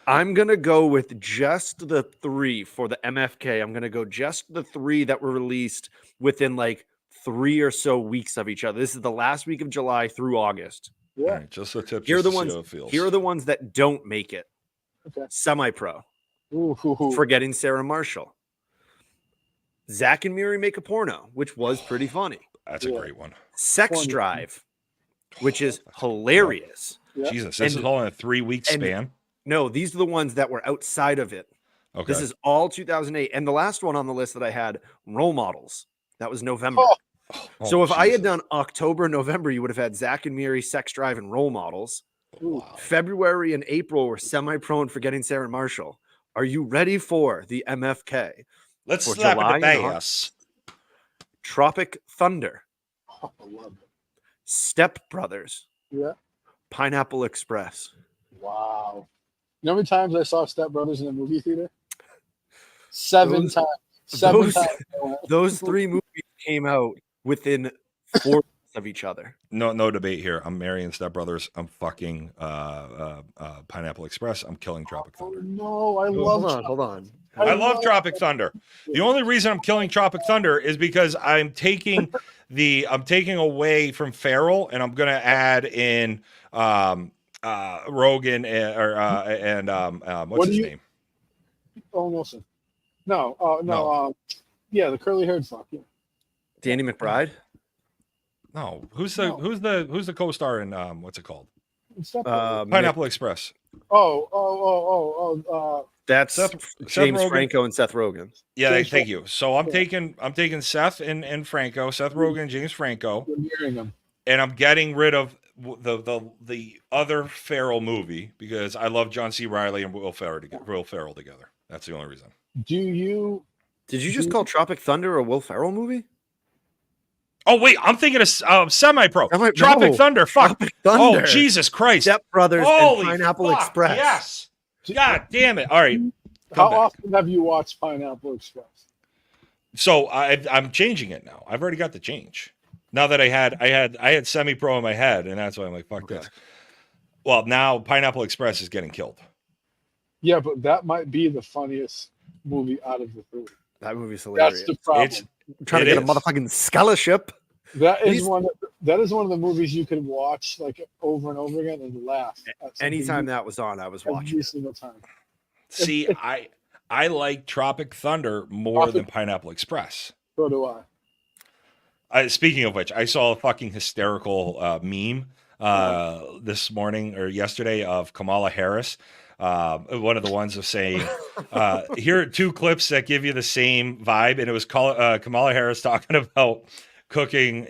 I'm going to go with just the 3 for the MFK. I'm going to go just the 3 that were released within like 3 or so weeks of each other. This is the last week of July through August. All Yeah. right, just a tip. Here are Just the to see ones. how it feels. Here are the ones that don't make it. Okay. Semi-pro. Ooh. Forgetting Sarah Marshall. Zach and Miri Make a Porno, which was pretty funny. That's a Yeah. great one. Sex Funny. Drive, which is That's- hilarious. Yeah. Jesus, this And- is all in a 3-week and- span. No, these are the ones that were outside of it. Okay. This is all 2008. And the last one on the list that I had, Role Models. That was November. Oh. Oh, So if I had Jesus. done October, November, you would have had Zach and Miri, Sex Drive, and Role Models. Wow. February and April were Semi-Pro and Forgetting Sarah Marshall. Are you ready for the MFK? Let's for slap July it and at bass. Tropic Thunder, Oh, I love it. Step Brothers, Yeah. Pineapple Express. Wow. You know how many times I saw Step Brothers in a movie theater? 7 Those- times. 7 those- times. I went. Those 3 movies came out within 4 months of each other. No debate here. I'm marrying Step Brothers. I'm fucking Pineapple Express. I'm killing Tropic Oh Thunder. no, I love. Hold on. I love Tropic Thunder. The only reason I'm killing Tropic Thunder is because I'm taking away from Farrell and I'm gonna add in Rogan and what's What do his you- name? Oh Wilson. No. Yeah, the curly haired fuck. Yeah. Danny McBride. No, who's No. the co-star in what's it called? Step Brothers. Pineapple Express. That's Seth James Rogen. Franco and Seth Rogen. Yeah, James thank you. So I'm Yeah. taking Seth and Franco, Seth Rogen, James Franco, You're marrying them. and I'm getting rid of the other Farrell movie because I love John C. Riley and Will Ferrell together. That's the only reason. Do you? Did you just call Tropic Thunder a Will Ferrell movie? Oh wait, I'm thinking of Semi-Pro. Semi- Tropic no. Thunder. Fuck. Tropic Thunder. Oh Jesus Christ. Step Brothers Holy and Pineapple fuck, Express. Yes. God damn it. All right. How Come back. often have you watched Pineapple Express? So I'm changing it now. I've already got the change. Now that I had Semi-Pro in my head, and that's why I'm like, fuck Okay. this. Well, now Pineapple Express is getting killed. Yeah, but that might be the funniest movie out of the 3. That movie's hilarious. That's the problem. It's I'm trying to it get a is. motherfucking scholarship. That is These- that is one of the movies you could watch like over and over again and laugh. At something Anytime that was on, I was watching. every single time. See, I like Tropic Thunder more than Pineapple Express. So do I. Speaking of which, I saw a fucking hysterical meme this morning or yesterday of Kamala Harris. One of the ones of saying, here are 2 clips that give you the same vibe. And it was Kamala Harris talking about cooking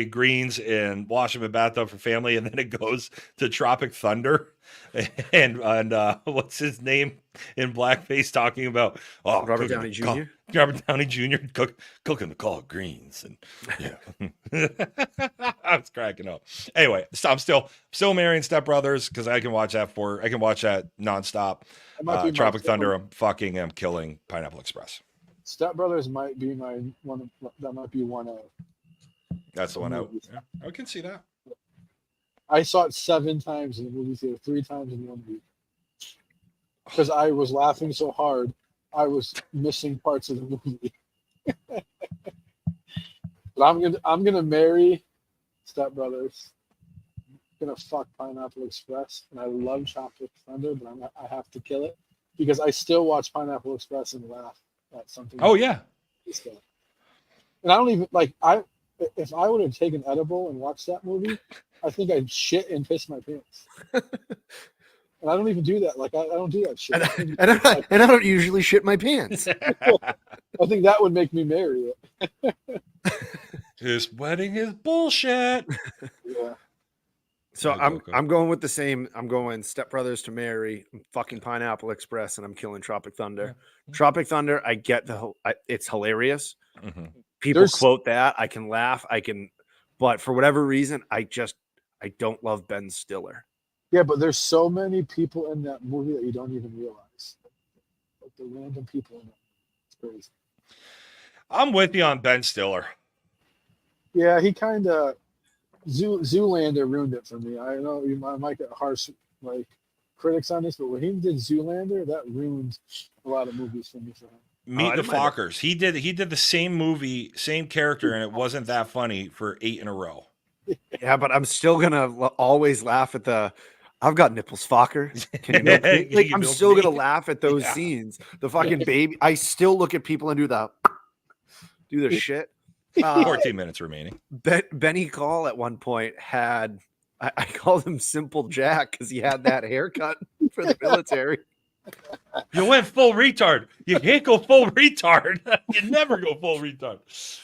greens and wash them in bathtub for family. And then it goes to Tropic Thunder and what's his name in blackface talking about, Robert cooking Downey the Jr. Robert Downey Jr. cooking the collard greens, and yeah, I was cracking up. Anyway, so I'm still marrying Step Brothers because I can watch that nonstop. That might be my Tropic favorite. Thunder, I'm killing Pineapple Express. Step Brothers might be my one. That might be one of. That's the one out. Yeah, I can see that. I saw it 7 times in the movie theater, 3 times in 1 week. Because I was laughing so hard, I was missing parts of the movie. But I'm gonna marry Step Brothers. I'm gonna fuck Pineapple Express, and I love Tropic Thunder, but I have to kill it because I still watch Pineapple Express and laugh at something. Oh yeah, This guy. And I don't even if I would have taken edible and watched that movie, I think I'd shit and piss my pants. And I don't even do that. Like I don't do that shit. And I don't usually shit my pants. I think that would make me marry it. this wedding is bullshit. Yeah. So Yeah, go. I'm going with the same. I'm going Step Brothers to marry, I'm fucking Pineapple Express, and I'm killing Tropic Thunder. Tropic Thunder, I get it's hilarious. Mhm. People There's- quote that. I can laugh. But for whatever reason, I don't love Ben Stiller. Yeah, but there's so many people in that movie that you don't even realize. Like the random people in it. It's crazy. I'm with you on Ben Stiller. Yeah, he kind of Zoolander ruined it for me. I know I might get harsh critics on this, but when he did Zoolander, that ruined a lot of movies for me. For him. Meet I the don't mind it. Fockers. He did the same movie, same character, and it wasn't that funny for 8 in a row. Yeah, but I'm still gonna always laugh at the. I've got nipples, Fokker. Can you milk me? Can Like, you I'm milk still me? gonna laugh at those Yeah. scenes. The fucking baby. I still look at people and do the shit. 14 minutes remaining. Benny Call at one point had. I called him Simple Jack because he had that haircut for the military. You went full retard. You can't go full retard. You never go full retard.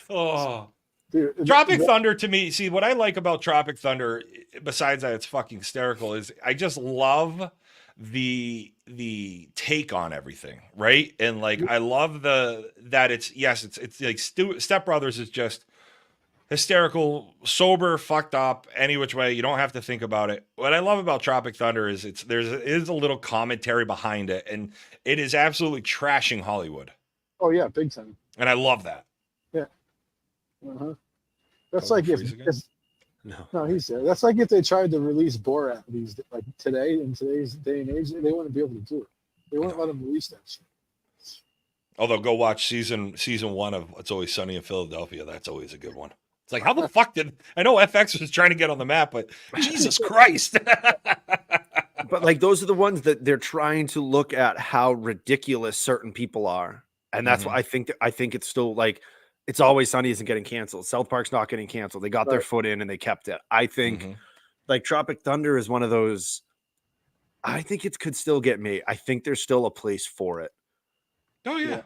Oh. Dude, Tropic Thunder to me, see what I like about Tropic Thunder, besides that it's fucking hysterical, is I just love the take on everything, right? And like I love that it's like Step Brothers is just hysterical, sober, fucked up, any which way. You don't have to think about it. What I love about Tropic Thunder is it is a little commentary behind it, and it is absolutely trashing Hollywood. Oh yeah, big time. And I love that. Uh-huh. That's Oh, like freeze again? no, he's there. That's like if they tried to release Borat these like today in today's day and age, they wouldn't be able to do it. They wouldn't let them release that shit. Although go watch season 1 of It's Always Sunny in Philadelphia. That's always a good one. It's like, how the fuck I know FX was trying to get on the map, but Jesus Christ. But like those are the ones that they're trying to look at how ridiculous certain people are, and that's Mhm. why I think it's still like It's Always Sunny isn't getting canceled. South Park's not getting canceled. They got their Right. foot in and they kept it. I think Mhm. like Tropic Thunder is one of those. I think it could still get made. I think there's still a place for it Oh, yeah. Yeah.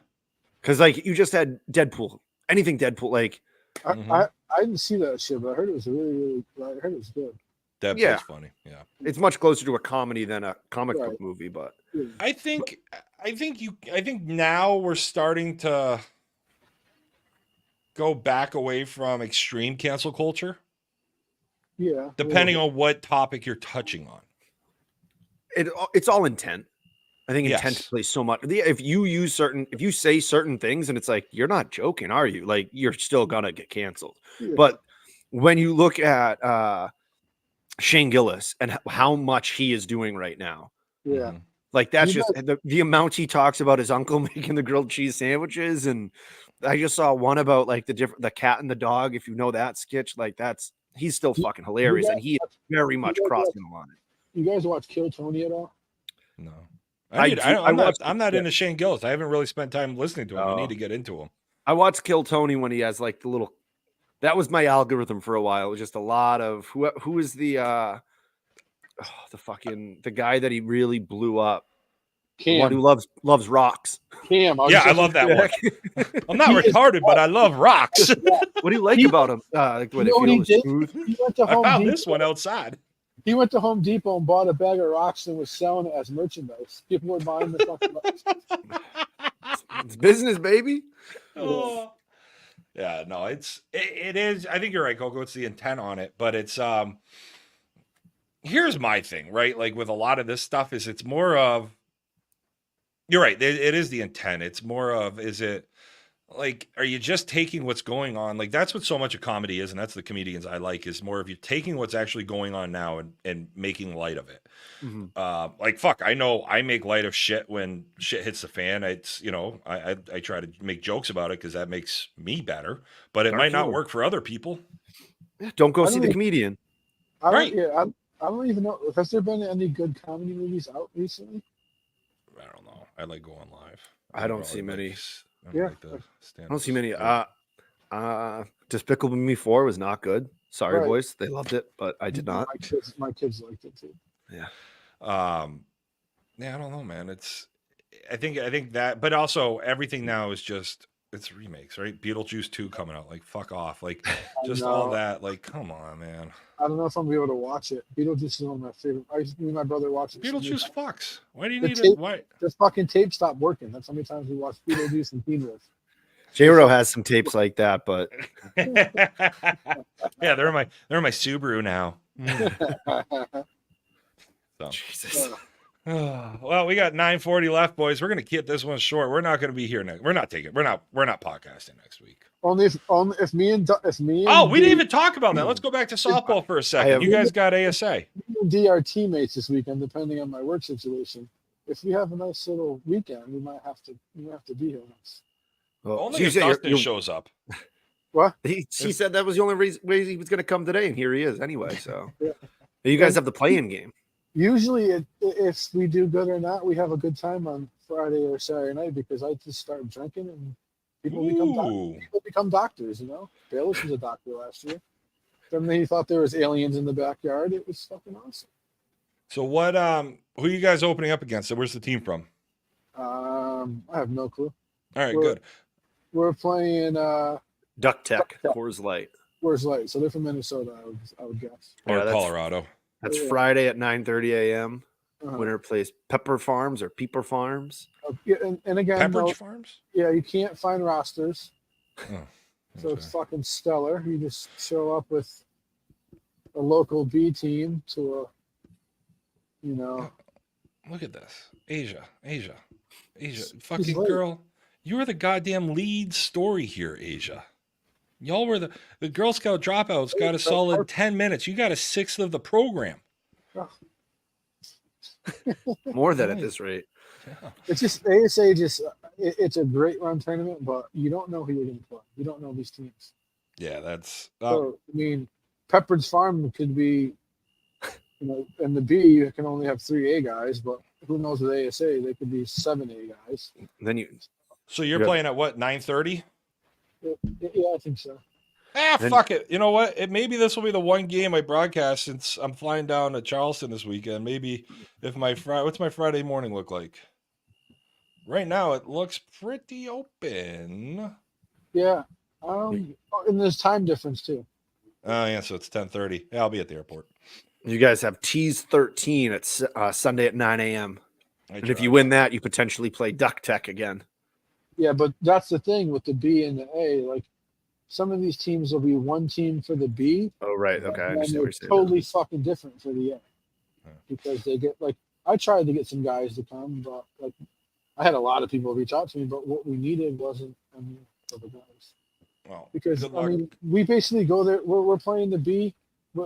because like you just had Deadpool, anything Deadpool, like I didn't see that shit, but I heard it was really I heard it was good. Deadpool's Yeah. funny. Yeah. it's much closer to a comedy than a comic Right. book movie. But Yeah. I think now we're starting to go back away from extreme cancel culture, Yeah. depending on what topic you're touching on. it's all intent. I think intent Yes. plays so much. If you say certain things and it's like, you're not joking, are you? Like you're still gonna get canceled. Yeah. But when you look at Shane Gillis and how much he is doing right now, yeah. Mhm. like that's You just the amount he talks about his uncle making the grilled cheese sandwiches. And I just saw one about like the cat and the dog. If you know that sketch, like he's still fucking hilarious, and he is very much guys crossing the line. You guys watch Kill Tony at all? No. I watched I'm not it, into Shane Gillis. I haven't really spent time listening to him. I Oh. need to get into him. I watched Kill Tony when he has like the little. That was my algorithm for a while. It was just a lot of who is the guy that he really blew up. The one Cam. who loves rocks. Cam. Yeah, I love that one. I'm not retarded, but I love rocks. What do you like about him? Like the way You know what they he feel did? is smooth. He went to I Home found Depot. this one outside. He went to Home Depot and bought a bag of rocks and was selling it as merchandise. People were buying the fucking rocks. It's business, baby. Oh. Yeah, no, it is. I think you're right, Coco. It's the intent on it, but it's here's my thing, right? Like with a lot of this stuff, is it's more of you're right. It is the intent. It's more of is it like are you just taking what's going on? Like that's what so much of comedy is, and that's the comedians I like is more of you taking what's actually going on now and making light of it. Like fuck, I know I make light of shit when shit hits the fan. It's I try to make jokes about it because that makes me better, but it Dark might not humor. work for other people. Don't go I see don't the even- comedian. I don't even know. Has there been any good comedy movies out recently? I don't know. I like going live. I don't see many. Yeah. I don't see many. Despicable Me 4 was not good. Sorry, Right. boys. They loved it, but I did not. My kids liked it too. Yeah, I don't know, man. I think that, but also everything now is just it's remakes, right? Beetlejuice 2 coming out, like fuck off, like just all know. that, like come on, man. I don't know if I'm gonna be able to watch it. Beetlejuice is one of my favorite. Me and my brother watch it. Beetlejuice fucks. Why do you The need it? tape- Why? This fucking tape stopped working. That's how many times we watched Beetlejuice and Teen Wolf. J-Ro has some tapes like that, but Yeah, they're in my Subaru now. So. Jesus. Well, we got 9:40 left, boys. We're gonna keep this one short. We're not gonna be here next. We're not podcasting next week. only if me and Oh, we didn't D- even talk about that. Let's go back to softball for a second. have- You guys got ASA. me and D are teammates this weekend, depending on my work situation. if we have a nice little weekend, we might have to be here once. Well, Only she if said Dustin shows up. What? she said that was the only way he was going to come today, and here he is anyway. So Yeah. you guys have the play-in game. Usually, if we do good or not, we have a good time on Friday or Saturday night because I just start drinking and people become doctors. You know, Bayless was a doctor last year. Then he thought there was aliens in the backyard. It was fucking awesome. So what? Who are you guys opening up against? So where's the team from? I have no clue. All right, We're- good. We're playing Duck Tech, Duck Tech. Coors Light. Where's Light, so they're from Minnesota. I would guess. Or Yeah, that's- Colorado. That's Yeah. Friday at 9:30 a.m. Uh-huh. Winner plays Pepper Farms or Peeper Farms. Yeah, and again, Pepperidge no, Farms. yeah, you can't find rosters, Oh, so okay. it's fucking stellar. You just show up with a local B team to a, you know, Look at this, Asia. Fucking late. girl, you were the goddamn lead story here, Asia. Y'all were the Girl Scout dropouts. Got a solid 10 minutes. You got a sixth of the program. More than at this rate. Yeah. it's just ASA. It's a great run tournament, but you don't know who you're going to play. You don't know these teams. Yeah, that's So I mean, Pepperidge Farm could be, you know, and the B you can only have 3 A guys, but who knows with ASA they could be 7 A guys. Then you so you're Yeah. playing at what, 9:30? Yeah, I think so. Fuck it. You know what? Maybe this will be the one game I broadcast since I'm flying down to Charleston this weekend. Maybe if what's my Friday morning look like? Right now it looks pretty open. Yeah. And there's time difference too. Oh yeah, so it's 10:30. Yeah, I'll be at the airport. you guys have Tease 13 at Sunday at 9 a.m. I And if tried. you win that, you potentially play Duck Tech again. Yeah, but that's the thing with the B and the A. Like some of these teams will be one team for the B, Oh, right. Okay. I and understand they're what you're saying. totally fucking different for the A. Yeah. Because they get like I tried to get some guys to come, but like I had a lot of people reach out to me, but what we needed wasn't enough for the guys. Well, Because good I luck. mean, we basically go there. We're playing the B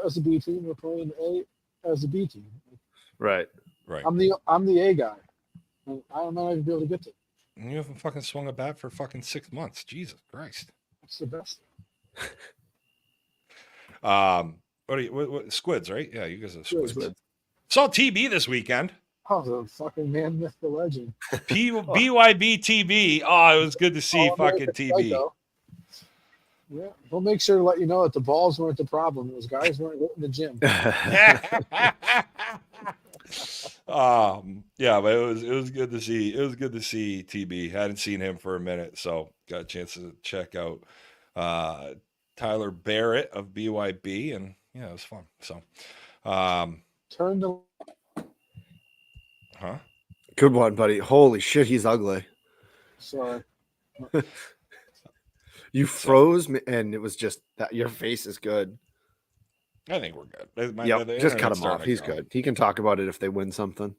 as a B team. We're playing the A as a B team. Right. Right. I'm the A guy. And I might not even be able to get to. And you haven't fucking swung a bat for fucking 6 months. Jesus Christ. That's the best. What are you? What, squids, right? Yeah, you guys are squids. Squids. Saw TB this weekend. Oh, the fucking man, myth, the legend. BYB TB. Oh, it was good to see Oh, fucking American TB. Psycho. Yeah, we'll make sure to let you know that the balls weren't the problem. Those guys weren't hitting the gym. Yeah, but it was good to see. It was good to see TB. Hadn't seen him for a minute, so got a chance to check out Tyler Barrett of BYB, and yeah, it was fun. So, Turn the huh? Good one, buddy. Holy shit, he's ugly. sorry. You froze me, and it was just that your face is good. I think we're good. Yep, The just cut internet's him off. starting to He's go. good. He can talk about it if they win something.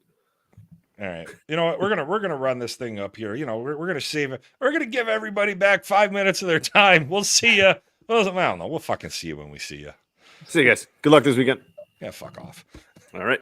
All right. You know what? We're gonna run this thing up here. You know, we're gonna save it. We're gonna give everybody back 5 minutes of their time. We'll see you. Well, I don't know. We'll fucking see you when we see you. See you guys. Good luck this weekend. Yeah, fuck off. All right.